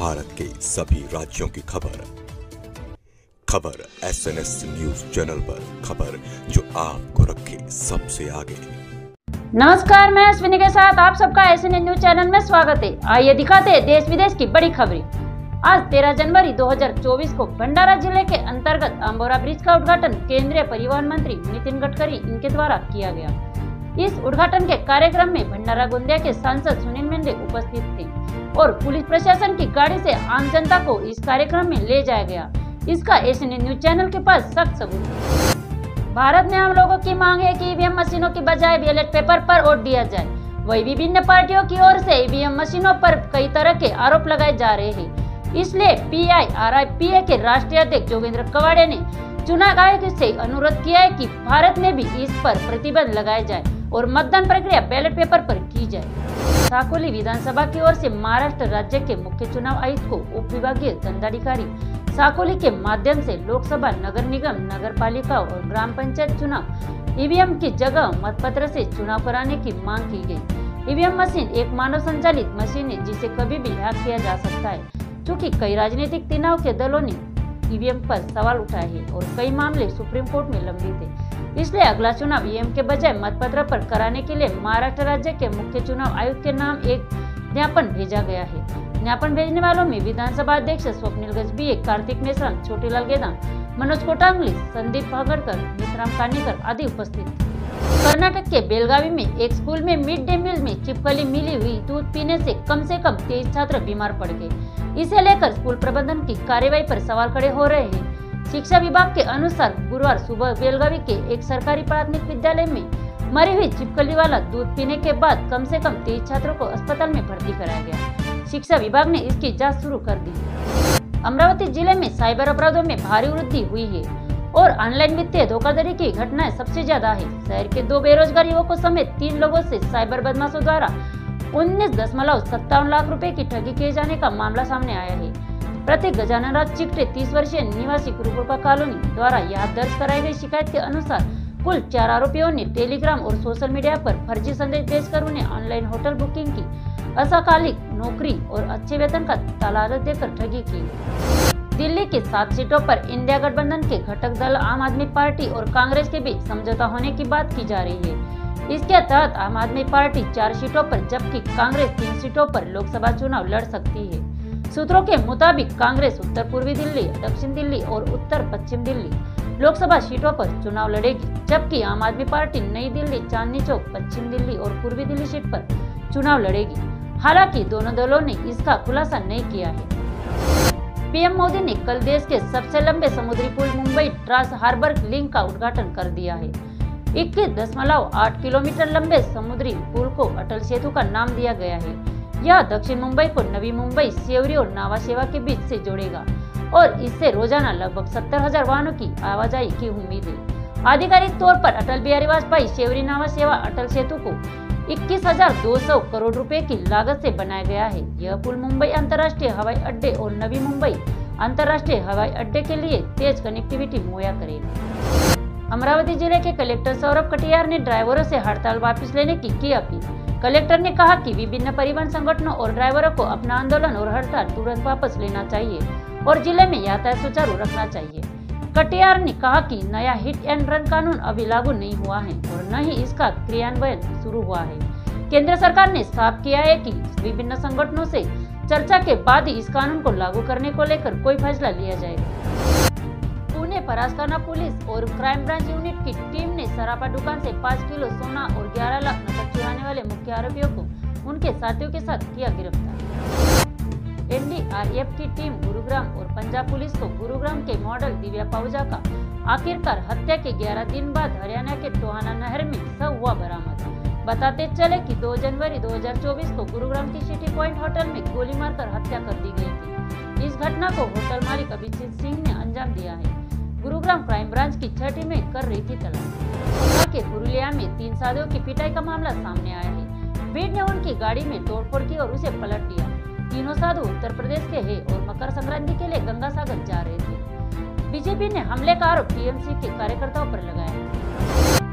भारत के सभी राज्यों की खबर SNS न्यूज चैनल पर, खबर जो आपको रखे सबसे आगे। नमस्कार, मैं अश्विनी के साथ आप सबका SNS न्यूज चैनल में स्वागत है। आइए दिखाते हैं देश विदेश की बड़ी खबरें। आज 13 जनवरी 2024 को भंडारा जिले के अंतर्गत अंबोरा ब्रिज का उद्घाटन केंद्रीय परिवहन मंत्री नितिन गडकरी इनके द्वारा किया गया। इस उद्घाटन के कार्यक्रम में भंडारा गोंदिया के सांसद सुनील मेंढे उपस्थित थे और पुलिस प्रशासन की गाड़ी से आम जनता को इस कार्यक्रम में ले जाया गया। इसका SNS न्यूज चैनल के पास सख्त सबूत है। भारत में आम लोगों की मांग है कि ईवीएम मशीनों की बजाय बैलेट पेपर पर वोट दिया जाए। वही विभिन्न पार्टियों की ओर से ईवीएम मशीनों पर कई तरह के आरोप लगाए जा रहे हैं। इसलिए PIRIPA के राष्ट्रीय अध्यक्ष जोगेंद्र कवाड़े ने चुनाव आयोग से अनुरोध किया है कि भारत में भी इस पर प्रतिबंध लगाया जाए और मतदान प्रक्रिया बैलेट पेपर पर की जाए। साकोली विधानसभा की ओर से महाराष्ट्र राज्य के मुख्य चुनाव आयुक्त को उप विभागीय दंडाधिकारी साकोली के माध्यम से लोकसभा, नगर निगम, नगर पालिका और ग्राम पंचायत चुनाव ईवीएम की जगह मतपत्र से चुनाव कराने की मांग की गई। ईवीएम मशीन एक मानव संचालित मशीन है जिसे कभी भी हैक किया जा सकता है। चूँकि कई राजनीतिक तनाव के दलों ने ईवीएम पर सवाल उठाए हैं और कई मामले सुप्रीम कोर्ट में लंबित है, इसलिए अगला चुनाव ईवीएम के बजाय मतपत्र पर कराने के लिए महाराष्ट्र राज्य के मुख्य चुनाव आयुक्त के नाम एक ज्ञापन भेजा गया है। ज्ञापन भेजने वालों में विधानसभा अध्यक्ष स्वप्निल गजभिये, कार्तिक मेश्राम, छोटीलाल गेदाम, मनोज कोटांगली, संदीप भागड़कर, मित्राम कानीकर आदि उपस्थित थे। कर्नाटक के बेलगावी में एक स्कूल में मिड डे मील में छिपकली मिली हुई दूध पीने से कम 23 छात्र बीमार पड़ गए। इसे लेकर स्कूल प्रबंधन की कार्यवाही पर सवाल खड़े हो रहे हैं। शिक्षा विभाग के अनुसार गुरुवार सुबह बेलगावी के एक सरकारी प्राथमिक विद्यालय में मरी हुई छिपकली वाला दूध पीने के बाद कम 23 छात्रों को अस्पताल में भर्ती कराया गया। शिक्षा विभाग ने इसकी जांच शुरू कर दी। अमरावती जिले में साइबर अपराधों में भारी वृद्धि हुई है और ऑनलाइन वित्तीय धोखाधड़ी की घटनाएं सबसे ज्यादा है। शहर के 2 बेरोजगार युवकों समेत 3 लोगों से साइबर बदमाशों द्वारा 19.57 लाख रुपए की ठगी किए जाने का मामला सामने आया है। प्रतीक गजानन राज चिकटे 30 वर्षीय निवासी गुरुकृपा कॉलोनी द्वारा यहाँ दर्ज कराई गई शिकायत के अनुसार कुल 4 आरोपियों ने टेलीग्राम और सोशल मीडिया पर फर्जी संदेश भेजकर उन्हें ऑनलाइन होटल बुकिंग की, असाकालिक नौकरी और अच्छे वेतन का लालच देकर ठगी की। दिल्ली की 7 सीटों पर इंडिया गठबंधन के घटक दल आम आदमी पार्टी और कांग्रेस के बीच समझौता होने की बात की जा रही है। इसके तहत आम आदमी पार्टी 4 सीटों पर जबकि कांग्रेस 3 सीटों पर लोकसभा चुनाव लड़ सकती है। सूत्रों के मुताबिक कांग्रेस उत्तर पूर्वी दिल्ली, दक्षिण दिल्ली और उत्तर पश्चिम दिल्ली लोकसभा सीटों पर चुनाव लड़ेगी, जबकि आम आदमी पार्टी नई दिल्ली, चांदनी चौक, पश्चिम दिल्ली और पूर्वी दिल्ली सीट पर चुनाव लड़ेगी। हालांकि दोनों दलों ने इसका खुलासा नहीं किया है। पीएम मोदी ने कल देश के सबसे लंबे समुद्री पुल मुंबई ट्रांस हार्बर लिंक का उद्घाटन कर दिया है। 21.8 किलोमीटर लंबे समुद्री पुल को अटल सेतु का नाम दिया गया है। यह दक्षिण मुंबई को नवी मुंबई, सेवरी और नावा सेवा के बीच से जोड़ेगा और इससे रोजाना लगभग 70,000 वाहनों की आवाजाही की उम्मीद है। आधिकारिक तौर पर अटल बिहारी वाजपेयी सेवरी नावा सेवा अटल सेतु को 21,200 करोड़ रुपए की लागत से बनाया गया है। यह पुल मुंबई अंतर्राष्ट्रीय हवाई अड्डे और नवी मुंबई अंतर्राष्ट्रीय हवाई अड्डे के लिए तेज कनेक्टिविटी मुहैया करेगा। अमरावती जिले के कलेक्टर सौरभ कटियार ने ड्राइवरों से हड़ताल वापस लेने की अपील। कलेक्टर ने कहा कि विभिन्न परिवहन संगठनों और ड्राइवरों को अपना आंदोलन और हड़ताल तुरंत वापस लेना चाहिए और जिले में यातायात सुचारू रखना चाहिए। कटियार ने कहा कि नया हिट एंड रन कानून अभी लागू नहीं हुआ है और न ही इसका क्रियान्वयन शुरू हुआ है। केंद्र सरकार ने साफ किया है कि विभिन्न संगठनों से चर्चा के बाद ही इस कानून को लागू करने को लेकर कोई फैसला लिया जाएगा। पुणे परास्ताना पुलिस और क्राइम ब्रांच यूनिट की टीम ने सराफा दुकान से 5 किलो सोना और 11 लाख नकद चुराने वाले मुख्य आरोपियों को उनके साथियों के साथ किया गिरफ्तार। NDRF की टीम गुरुग्राम और पंजाब पुलिस को गुरुग्राम के मॉडल दिव्या पाहुजा का आखिरकार हत्या के 11 दिन बाद हरियाणा के टोहाना नहर में शव हुआ बरामद। बताते चले कि 2 जनवरी 2024 को गुरुग्राम की सिटी पॉइंट होटल में गोली मारकर हत्या कर दी गई थी। इस घटना को होटल मालिक अभिजीत सिंह ने अंजाम दिया है। गुरुग्राम क्राइम ब्रांच की छठी में कर रही थी तलाश। के पुरुलिया में 3 साथियों की पिटाई का मामला सामने आया है। भीड़ ने उनकी गाड़ी में तोड़फोड़ की और उसे पलट दिया। तीनों साधु उत्तर प्रदेश के हैं और मकर संक्रांति के लिए गंगा सागर जा रहे थे। बीजेपी ने हमले का आरोप टीएमसी के कार्यकर्ताओं पर लगाया।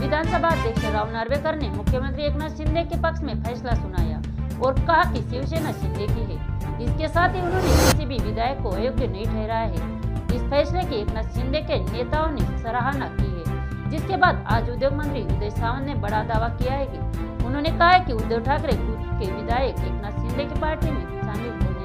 विधानसभा अध्यक्ष राव नार्वेकर ने मुख्यमंत्री एकनाथ शिंदे के पक्ष में फैसला सुनाया। और कहा कि शिवसेना शिंदे की है। इसके साथ ही उन्होंने किसी भी विधायक को अयोग्य नहीं ठहराया है। इस फैसले की एकनाथ शिंदे के नेताओं ने सराहना की है, जिसके बाद आज उद्योग मंत्री उदय सामंत ने बड़ा दावा किया है कि उन्होंने कहा है कि उद्धव ठाकरे गुट के विधायक एकनाथ शिंदे की पार्टी में शामिल हो